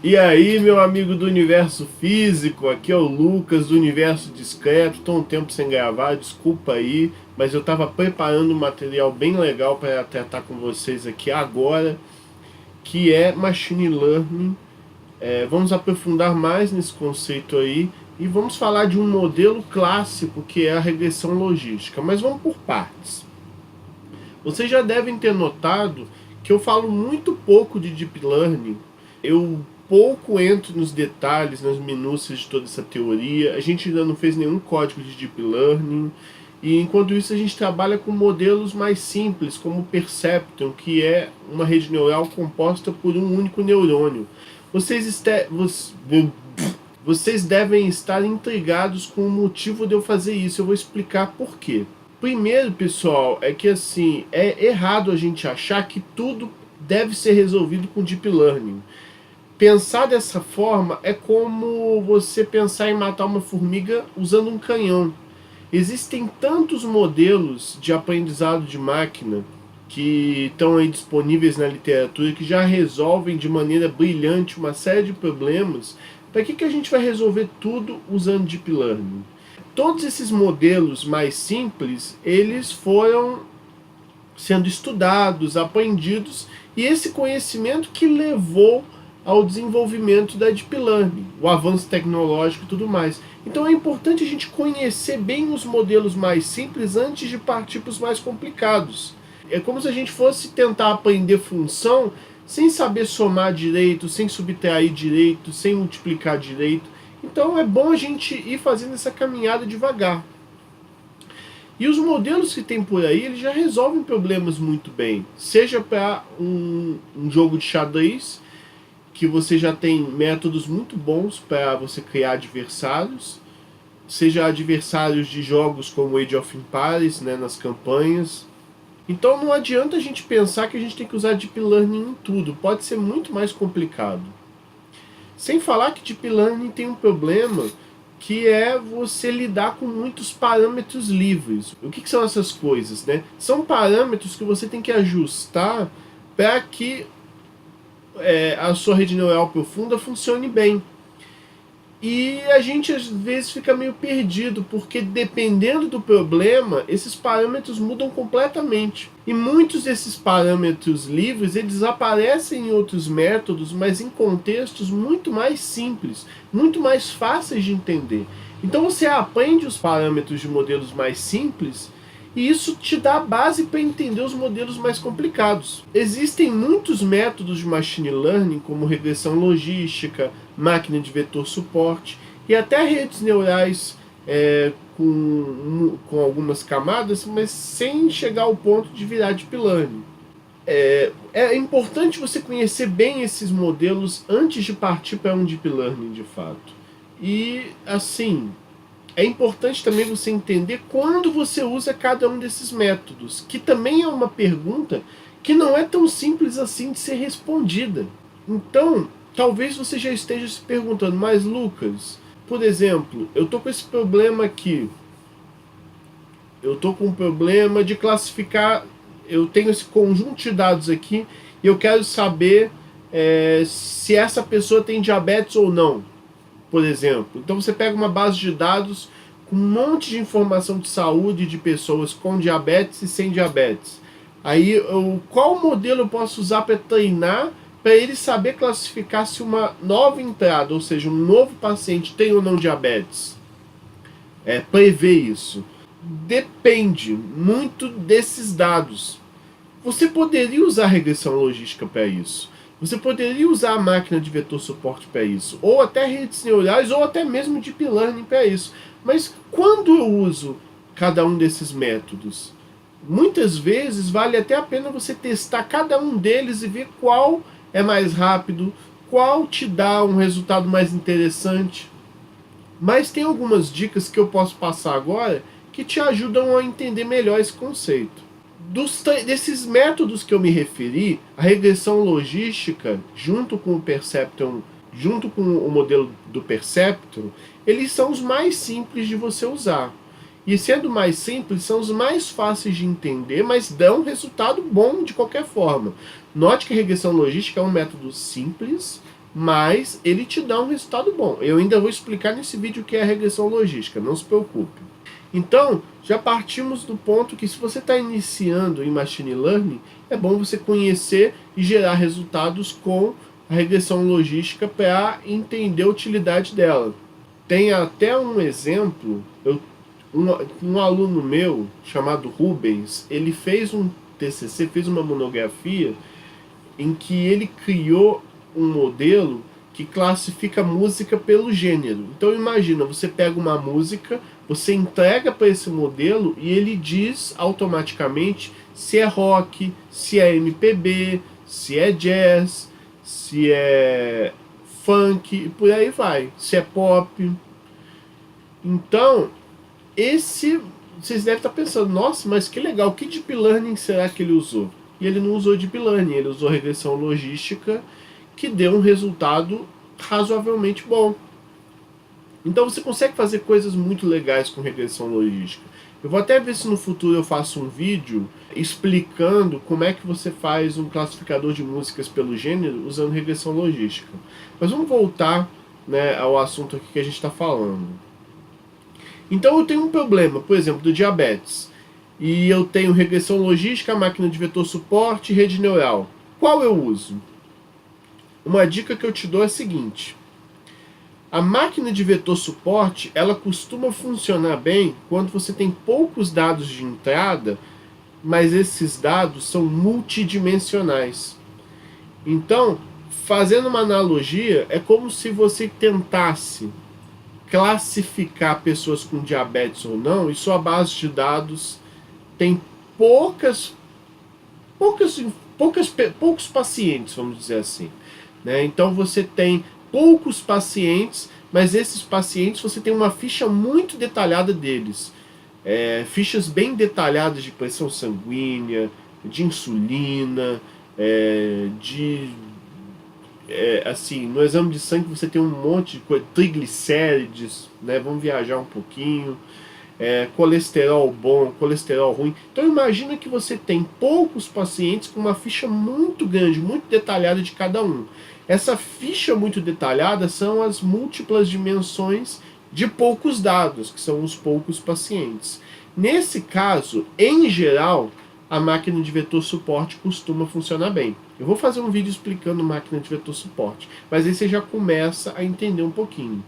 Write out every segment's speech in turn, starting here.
E aí, meu amigo do universo físico, aqui é o Lucas do Universo Discreto. Estou um tempo sem gravar, desculpa aí, mas eu estava preparando um material bem legal para tratar com vocês aqui agora, que é Machine Learning. Vamos aprofundar mais nesse conceito aí e vamos falar de um modelo clássico que é a regressão logística, mas vamos por partes. Vocês já devem ter notado que eu falo muito pouco de Deep Learning. Eu pouco entro nos detalhes, nas minúcias de toda essa teoria. A gente ainda não fez nenhum código de Deep Learning. E enquanto isso a gente trabalha com modelos mais simples, como o Perceptron, que é uma rede neural composta por um único neurônio. Vocês devem estar intrigados com o motivo de eu fazer isso. Eu vou explicar por quê. Primeiro, pessoal, é que assim, é errado a gente achar que tudo deve ser resolvido com Deep Learning. Pensar dessa forma é como você pensar em matar uma formiga usando um canhão. Existem tantos modelos de aprendizado de máquina que estão aí disponíveis na literatura que já resolvem de maneira brilhante uma série de problemas. Para que a gente vai resolver tudo usando Deep Learning? Todos esses modelos mais simples, eles foram sendo estudados, aprendidos, e esse conhecimento que levou ao desenvolvimento da Deep Learning, o avanço tecnológico e tudo mais. Então é importante a gente conhecer bem os modelos mais simples antes de partir para os mais complicados. É como se a gente fosse tentar aprender função sem saber somar direito, sem subtrair direito, sem multiplicar direito. Então é bom a gente ir fazendo essa caminhada devagar. E os modelos que tem por aí, eles já resolvem problemas muito bem. Seja para um jogo de xadrez, que você já tem métodos muito bons para você criar adversários, seja adversários de jogos como Age of Empires, né, nas campanhas. Então não adianta a gente pensar que a gente tem que usar Deep Learning em tudo, pode ser muito mais complicado. Sem falar que Deep Learning tem um problema que é você lidar com muitos parâmetros livres. O que são essas coisas, né? São parâmetros que você tem que ajustar para que a sua rede neural profunda funcione bem. E a gente às vezes fica meio perdido, porque dependendo do problema, esses parâmetros mudam completamente. E muitos desses parâmetros livres, eles aparecem em outros métodos, mas em contextos muito mais simples, muito mais fáceis de entender. Então você aprende os parâmetros de modelos mais simples, e isso te dá a base para entender os modelos mais complicados. Existem muitos métodos de machine learning, como regressão logística, máquina de vetor suporte, e até redes neurais com algumas camadas, mas sem chegar ao ponto de virar deep learning. É importante você conhecer bem esses modelos antes de partir para um deep learning de fato. E assim, é importante também você entender quando você usa cada um desses métodos, que também é uma pergunta que não é tão simples assim de ser respondida. Então, talvez você já esteja se perguntando, mas Lucas, por exemplo, eu estou com esse problema aqui. Eu estou com um problema de classificar, eu tenho esse conjunto de dados aqui e eu quero saber se essa pessoa tem diabetes ou não, por exemplo. Então você pega uma base de dados com um monte de informação de saúde de pessoas com diabetes e sem diabetes. Aí, qual modelo eu posso usar para treinar, para ele saber classificar se uma nova entrada, ou seja, um novo paciente tem ou não diabetes? Prever isso. Depende muito desses dados. Você poderia usar regressão logística para isso. Você poderia usar a máquina de vetor suporte para isso, ou até redes neurais, ou até mesmo deep learning para isso. Mas quando eu uso cada um desses métodos? Muitas vezes vale até a pena você testar cada um deles e ver qual é mais rápido, qual te dá um resultado mais interessante. Mas tem algumas dicas que eu posso passar agora que te ajudam a entender melhor esse conceito. Desses métodos que eu me referi, a regressão logística, junto com o Perceptron, junto com o modelo do Perceptron, eles são os mais simples de você usar. E sendo mais simples, são os mais fáceis de entender, mas dão um resultado bom de qualquer forma. Note que a regressão logística é um método simples, mas ele te dá um resultado bom. Eu ainda vou explicar nesse vídeo o que é a regressão logística, não se preocupe. Então, já partimos do ponto que se você está iniciando em Machine Learning, é bom você conhecer e gerar resultados com a regressão logística para entender a utilidade dela. Tem até um exemplo, um aluno meu, chamado Rubens, ele fez um TCC, fez uma monografia, em que ele criou um modelo que classifica música pelo gênero. Então imagina, você pega uma música, você entrega para esse modelo e ele diz automaticamente se é rock, se é MPB, se é jazz, se é funk, e por aí vai, se é pop. Então, vocês devem estar pensando, nossa, mas que legal, que deep learning será que ele usou? E ele não usou deep learning, ele usou regressão logística, que deu um resultado razoavelmente bom. Então você consegue fazer coisas muito legais com regressão logística. Eu vou até ver se no futuro eu faço um vídeo explicando como é que você faz um classificador de músicas pelo gênero usando regressão logística. Mas vamos voltar, né, ao assunto aqui que a gente está falando. Então eu tenho um problema, por exemplo, do diabetes. E eu tenho regressão logística, máquina de vetor suporte e rede neural. Qual eu uso? Uma dica que eu te dou é a seguinte. A máquina de vetor suporte, ela costuma funcionar bem quando você tem poucos dados de entrada, mas esses dados são multidimensionais. Então, fazendo uma analogia, é como se você tentasse classificar pessoas com diabetes ou não, e sua base de dados tem poucos pacientes, vamos dizer assim, né? Então você tem poucos pacientes, mas esses pacientes você tem uma ficha muito detalhada deles, fichas bem detalhadas de pressão sanguínea, de insulina, assim, no exame de sangue você tem um monte de coisa, triglicérides, né? Vamos viajar um pouquinho, colesterol bom, colesterol ruim. Então imagina que você tem poucos pacientes com uma ficha muito grande, muito detalhada de cada um. Essa ficha muito detalhada são as múltiplas dimensões de poucos dados, que são os poucos pacientes. Nesse caso, em geral, a máquina de vetor suporte costuma funcionar bem. Eu vou fazer um vídeo explicando máquina de vetor suporte, mas aí você já começa a entender um pouquinho.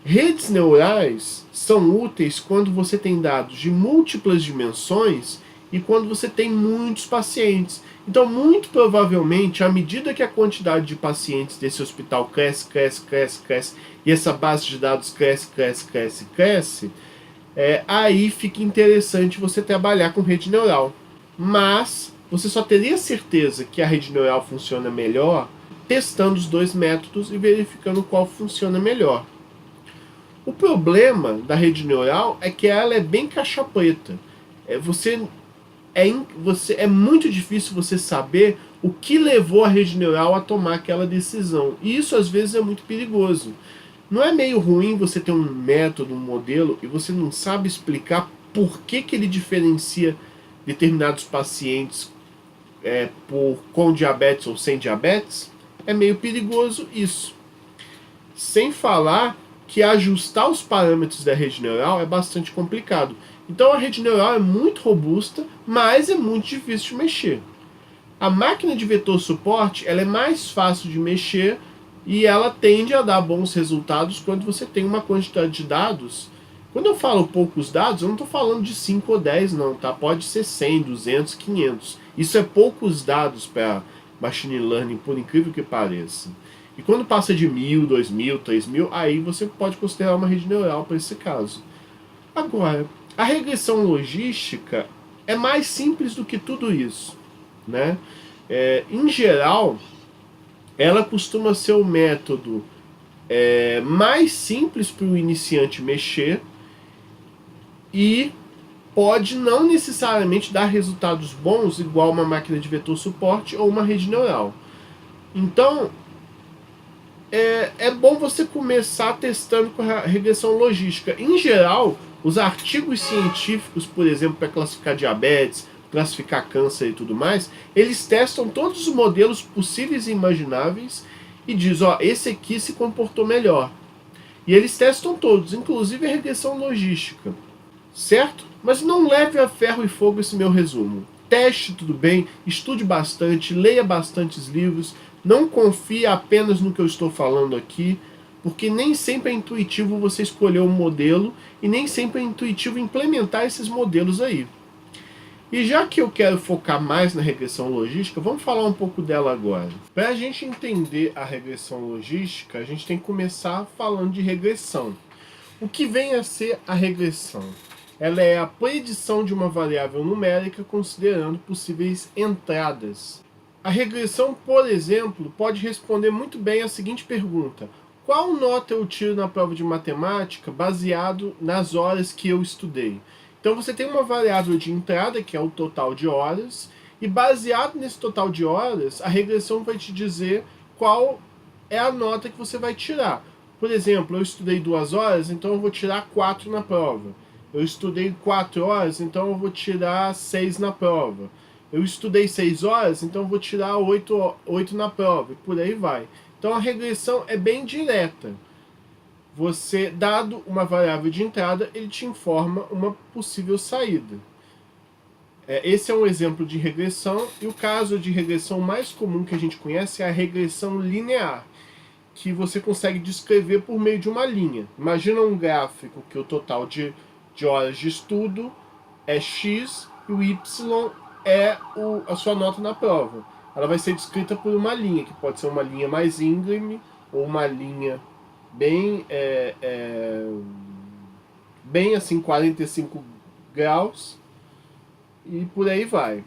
Redes neurais são úteis quando você tem dados de múltiplas dimensões e quando você tem muitos pacientes. Então, muito provavelmente, à medida que a quantidade de pacientes desse hospital cresce, e essa base de dados cresce, aí fica interessante você trabalhar com rede neural. Mas você só teria certeza que a rede neural funciona melhor testando os dois métodos e verificando qual funciona melhor. O problema da rede neural é que ela é bem caixa preta. É muito difícil você saber o que levou a rede neural a tomar aquela decisão. E isso às vezes é muito perigoso. Não é meio ruim você ter um método, um modelo, e você não sabe explicar por que ele diferencia determinados pacientes com diabetes ou sem diabetes? É meio perigoso isso. Sem falar que ajustar os parâmetros da rede neural é bastante complicado. Então a rede neural é muito robusta, mas é muito difícil de mexer. A máquina de vetor suporte, ela é mais fácil de mexer e ela tende a dar bons resultados quando você tem uma quantidade de dados. Quando eu falo poucos dados, eu não estou falando de 5 ou 10 não, tá? Pode ser 100, 200, 500. Isso é poucos dados para machine learning, por incrível que pareça. E quando passa de 1.000, 2.000, 3.000, aí você pode considerar uma rede neural para esse caso. Agora, a regressão logística é mais simples do que tudo isso, né? Em geral, ela costuma ser o método mais simples para o iniciante mexer e pode não necessariamente dar resultados bons igual uma máquina de vetor suporte ou uma rede neural. Então, é bom você começar testando com a regressão logística. Em geral, os artigos científicos, por exemplo, para classificar diabetes, classificar câncer e tudo mais, eles testam todos os modelos possíveis e imagináveis e diz, ó, esse aqui se comportou melhor. E eles testam todos, inclusive a regressão logística, certo? Mas não leve a ferro e fogo esse meu resumo. Teste tudo bem, estude bastante, leia bastantes livros, não confie apenas no que eu estou falando aqui, porque nem sempre é intuitivo você escolher um modelo e nem sempre é intuitivo implementar esses modelos aí. E já que eu quero focar mais na regressão logística, vamos falar um pouco dela agora. Para a gente entender a regressão logística, a gente tem que começar falando de regressão. O que vem a ser a regressão? Ela é a predição de uma variável numérica considerando possíveis entradas. A regressão, por exemplo, pode responder muito bem a seguinte pergunta: qual nota eu tiro na prova de matemática baseado nas horas que eu estudei? Então você tem uma variável de entrada, que é o total de horas, e baseado nesse total de horas, a regressão vai te dizer qual é a nota que você vai tirar. Por exemplo, eu estudei 2 horas, então eu vou tirar 4 na prova. Eu estudei 4 horas, então eu vou tirar 6 na prova. Eu estudei 6 horas, então eu vou tirar 8 na prova, e por aí vai. Então a regressão é bem direta. Você, dado uma variável de entrada, ele te informa uma possível saída. Esse é um exemplo de regressão, e o caso de regressão mais comum que a gente conhece é a regressão linear, que você consegue descrever por meio de uma linha. Imagina um gráfico que o total de horas de estudo é X e o Y é a sua nota na prova. Ela vai ser descrita por uma linha, que pode ser uma linha mais íngreme ou uma linha bem, bem assim, 45 graus, e por aí vai.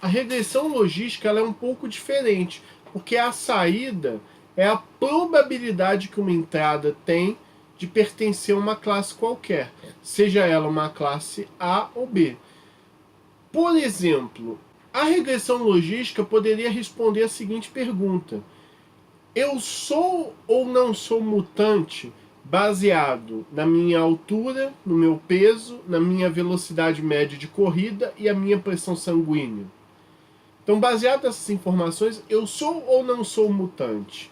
A regressão logística ela é um pouco diferente, porque a saída é a probabilidade que uma entrada tem de pertencer a uma classe qualquer, seja ela uma classe A ou B. Por exemplo, a regressão logística poderia responder a seguinte pergunta: eu sou ou não sou mutante baseado na minha altura, no meu peso, na minha velocidade média de corrida e a minha pressão sanguínea? Então, baseado nessas informações, eu sou ou não sou mutante?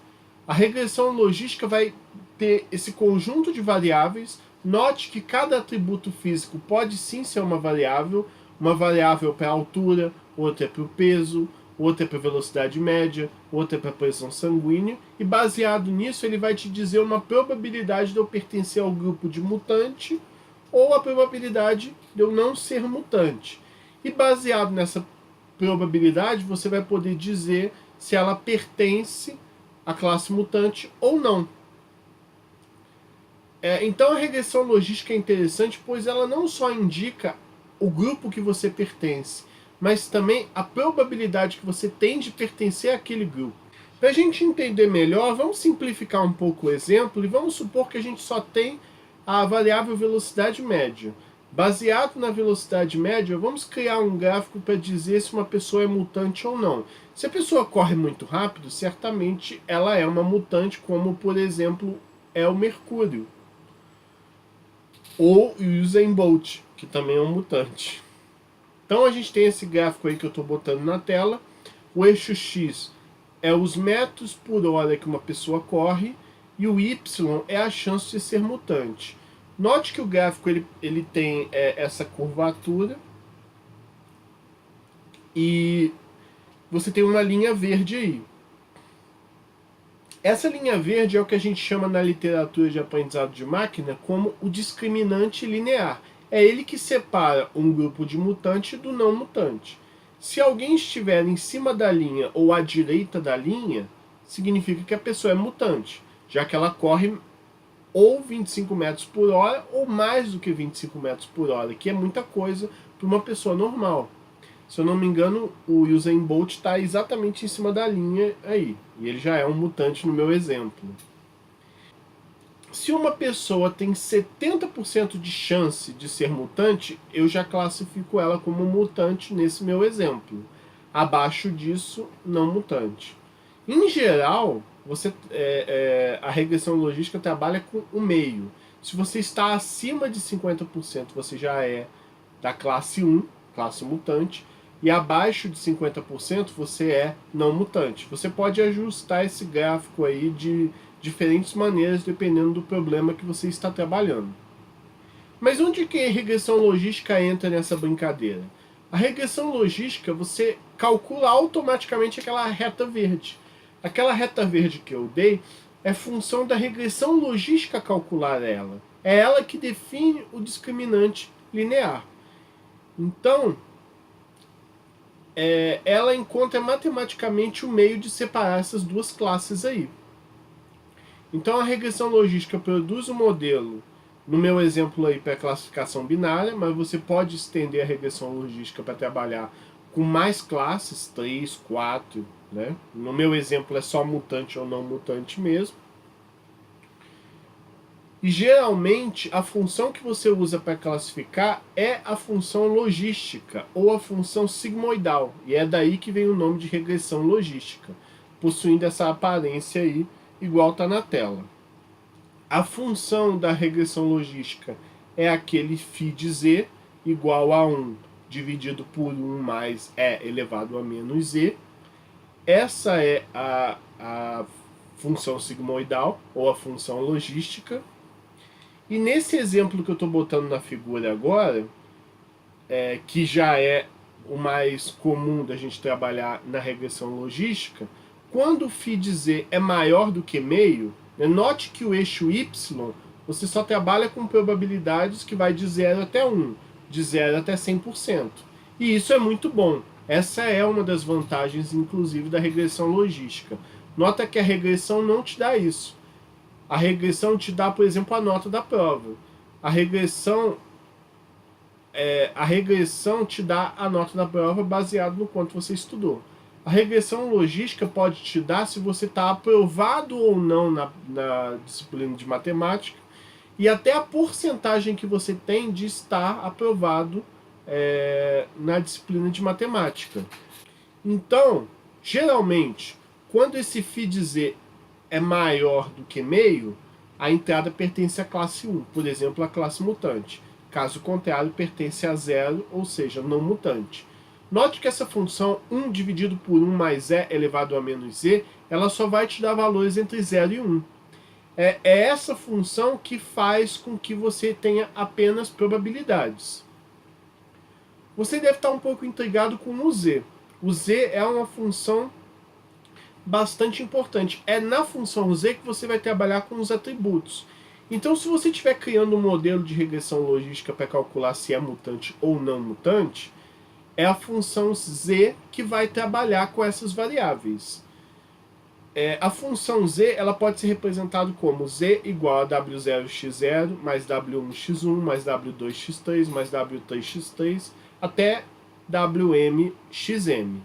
A regressão logística vai ter esse conjunto de variáveis. Note que cada atributo físico pode sim ser uma variável para a altura, outra para o peso, outra para a velocidade média, outra para a pressão sanguínea, e baseado nisso ele vai te dizer uma probabilidade de eu pertencer ao grupo de mutante ou a probabilidade de eu não ser mutante. E baseado nessa probabilidade você vai poder dizer se ela pertence à classe mutante ou não. Então a regressão logística é interessante, pois ela não só indica o grupo que você pertence, mas também a probabilidade que você tem de pertencer àquele grupo. Para a gente entender melhor, vamos simplificar um pouco o exemplo e vamos supor que a gente só tem a variável velocidade média. Baseado na velocidade média, vamos criar um gráfico para dizer se uma pessoa é mutante ou não. Se a pessoa corre muito rápido, certamente ela é uma mutante, como por exemplo é o Mercúrio. Ou o Usain Bolt, que também é um mutante. Então a gente tem esse gráfico aí que eu estou botando na tela. O eixo X é os metros por hora que uma pessoa corre e o Y é a chance de ser mutante. Note que o gráfico ele tem essa curvatura e você tem uma linha verde aí. Essa linha verde é o que a gente chama na literatura de aprendizado de máquina como o discriminante linear. É ele que separa um grupo de mutante do não mutante. Se alguém estiver em cima da linha ou à direita da linha, significa que a pessoa é mutante, já que ela corre ou 25 metros por hora ou mais do que 25 metros por hora, que é muita coisa para uma pessoa normal. Se eu não me engano, o Usain Bolt está exatamente em cima da linha aí, e ele já é um mutante no meu exemplo. Se uma pessoa tem 70% de chance de ser mutante, eu já classifico ela como mutante nesse meu exemplo. Abaixo disso, não mutante. Em geral, a regressão logística trabalha com o meio. Se você está acima de 50%, você já é da classe 1, classe mutante, e abaixo de 50% você é não mutante. Você pode ajustar esse gráfico aí de diferentes maneiras, dependendo do problema que você está trabalhando. Mas onde que a regressão logística entra nessa brincadeira? A regressão logística, você calcula automaticamente aquela reta verde. Aquela reta verde que eu dei é função da regressão logística calcular ela. É ela que define o discriminante linear. Então, ela encontra matematicamente o meio de separar essas duas classes aí. Então a regressão logística produz um modelo, no meu exemplo aí, para classificação binária, mas você pode estender a regressão logística para trabalhar com mais classes, 3, 4, né? No meu exemplo é só mutante ou não mutante mesmo. E geralmente a função que você usa para classificar é a função logística ou a função sigmoidal. E é daí que vem o nome de regressão logística, possuindo essa aparência aí, igual está na tela. A função da regressão logística é aquele φ de z igual a 1 dividido por 1 mais e elevado a menos z. Essa é a função sigmoidal ou a função logística. E nesse exemplo que eu estou botando na figura agora, que já é o mais comum da gente trabalhar na regressão logística, quando o φ de z é maior do que meio, note que o eixo y, você só trabalha com probabilidades que vai de 0 até 1, de 0 até 100%. E isso é muito bom. Essa é uma das vantagens, inclusive, da regressão logística. Nota que a regressão não te dá isso. A regressão te dá, por exemplo, a nota da prova. A regressão te dá a nota da prova baseado no quanto você estudou. A regressão logística pode te dar se você está aprovado ou não na disciplina de matemática e até a porcentagem que você tem de estar aprovado na disciplina de matemática. Então, geralmente, quando esse φ de z é maior do que meio, a entrada pertence à classe 1, por exemplo, a classe mutante. Caso contrário, pertence a 0, ou seja, não mutante. Note que essa função 1 dividido por 1 mais e elevado a menos z, ela só vai te dar valores entre 0 e 1. É essa função que faz com que você tenha apenas probabilidades. Você deve estar um pouco intrigado com o z. O z é uma função bastante importante. É na função z que você vai trabalhar com os atributos. Então, se você estiver criando um modelo de regressão logística para calcular se é mutante ou não mutante, é a função z que vai trabalhar com essas variáveis. A função z ela pode ser representada como z igual a w0x0 mais w1x1 mais w2x3 mais w3x3 até wmxm.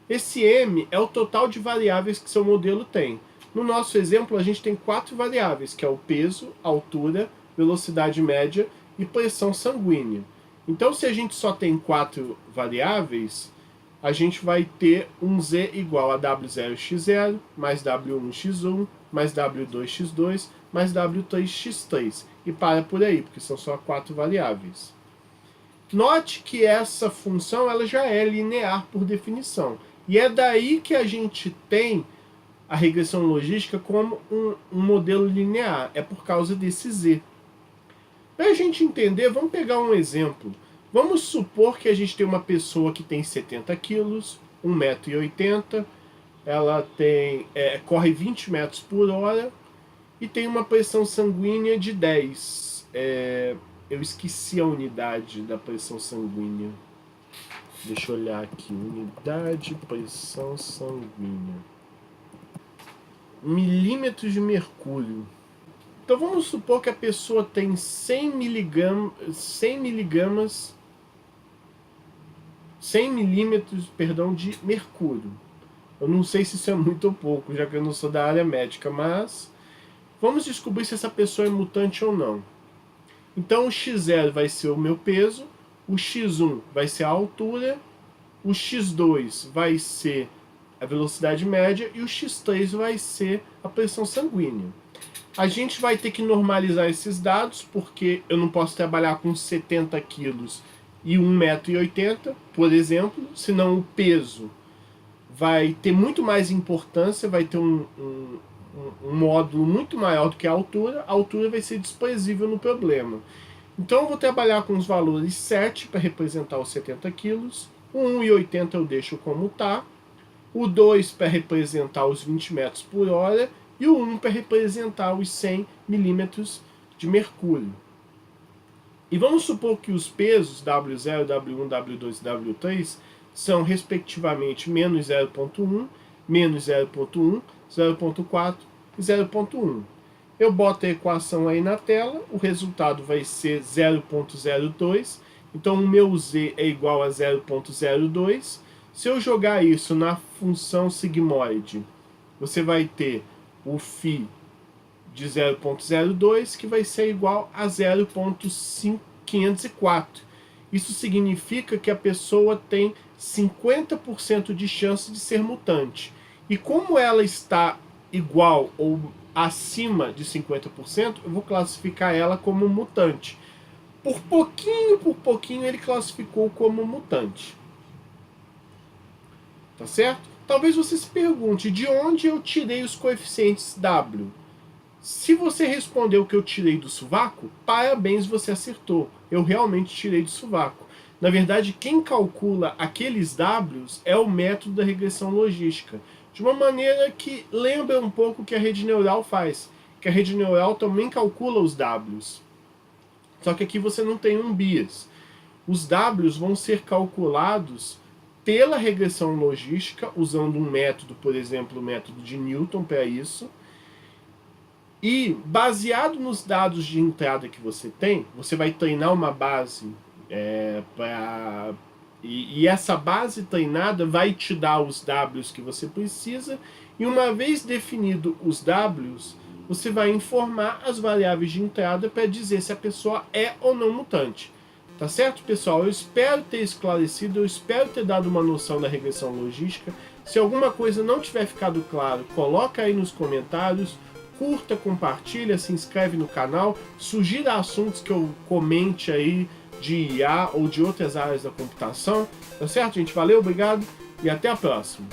Esse m é o total de variáveis que seu modelo tem. No nosso exemplo, a gente tem 4 variáveis, que é o peso, altura, velocidade média e pressão sanguínea. Então, se a gente só tem 4 variáveis, a gente vai ter um z igual a w0x0, mais w1x1, mais w2x2, mais w3x3. E para por aí, porque são só 4 variáveis. Note que essa função ela já é linear por definição. E é daí que a gente tem a regressão logística como um modelo linear. É por causa desse z. Para a gente entender, vamos pegar um exemplo. Vamos supor que a gente tem uma pessoa que tem 70 quilos, 1,80 m, ela corre 20 metros por hora e tem uma pressão sanguínea de 10. Eu esqueci a unidade da pressão sanguínea. Deixa eu olhar aqui. Unidade, pressão sanguínea. Milímetros de mercúrio. Então vamos supor que a pessoa tem 100 milímetros de mercúrio. Eu não sei se isso é muito ou pouco, já que eu não sou da área médica, mas vamos descobrir se essa pessoa é mutante ou não. Então o x0 vai ser o meu peso, o x1 vai ser a altura, o x2 vai ser a velocidade média e o x3 vai ser a pressão sanguínea. A gente vai ter que normalizar esses dados, porque eu não posso trabalhar com 70 quilos e 1,80 m, por exemplo, senão o peso vai ter muito mais importância, vai ter um módulo muito maior do que a altura vai ser desprezível no problema. Então eu vou trabalhar com os valores 7 para representar os 70 kg, o 1,80 eu deixo como está, o 2 para representar os 20 metros por hora e o 1 para representar os 100 milímetros de mercúrio. E vamos supor que os pesos W0, W1, W2 e W3 são respectivamente menos 0,1, menos 0,1, 0,4 e 0,1. Eu boto a equação aí na tela, o resultado vai ser 0,02, então o meu Z é igual a 0,02. Se eu jogar isso na função sigmoide, você vai ter o φ de 0,02, que vai ser igual a 0,504. Isso significa que a pessoa tem 50% de chance de ser mutante. E como ela está igual ou acima de 50%, eu vou classificar ela como mutante. Por pouquinho, ele classificou como mutante. Tá certo? Talvez você se pergunte, de onde eu tirei os coeficientes W? Se você respondeu que eu tirei do sovaco, parabéns, você acertou. Eu realmente tirei do sovaco. Na verdade, quem calcula aqueles Ws é o método da regressão logística, de uma maneira que lembra um pouco o que a rede neural faz, que a rede neural também calcula os Ws. Só que aqui você não tem um bias. Os Ws vão ser calculados pela regressão logística, usando um método, por exemplo, o método de Newton para isso. E baseado nos dados de entrada que você tem, você vai treinar uma base e essa base treinada vai te dar os Ws que você precisa, e uma vez definido os Ws, você vai informar as variáveis de entrada para dizer se a pessoa é ou não mutante. Tá certo, pessoal? Eu espero ter esclarecido, eu espero ter dado uma noção da regressão logística. Se alguma coisa não tiver ficado claro, coloca aí nos comentários, curta, compartilha, se inscreve no canal, sugira assuntos que eu comente aí de IA ou de outras áreas da computação. Tá certo, gente? Valeu, obrigado e até a próxima.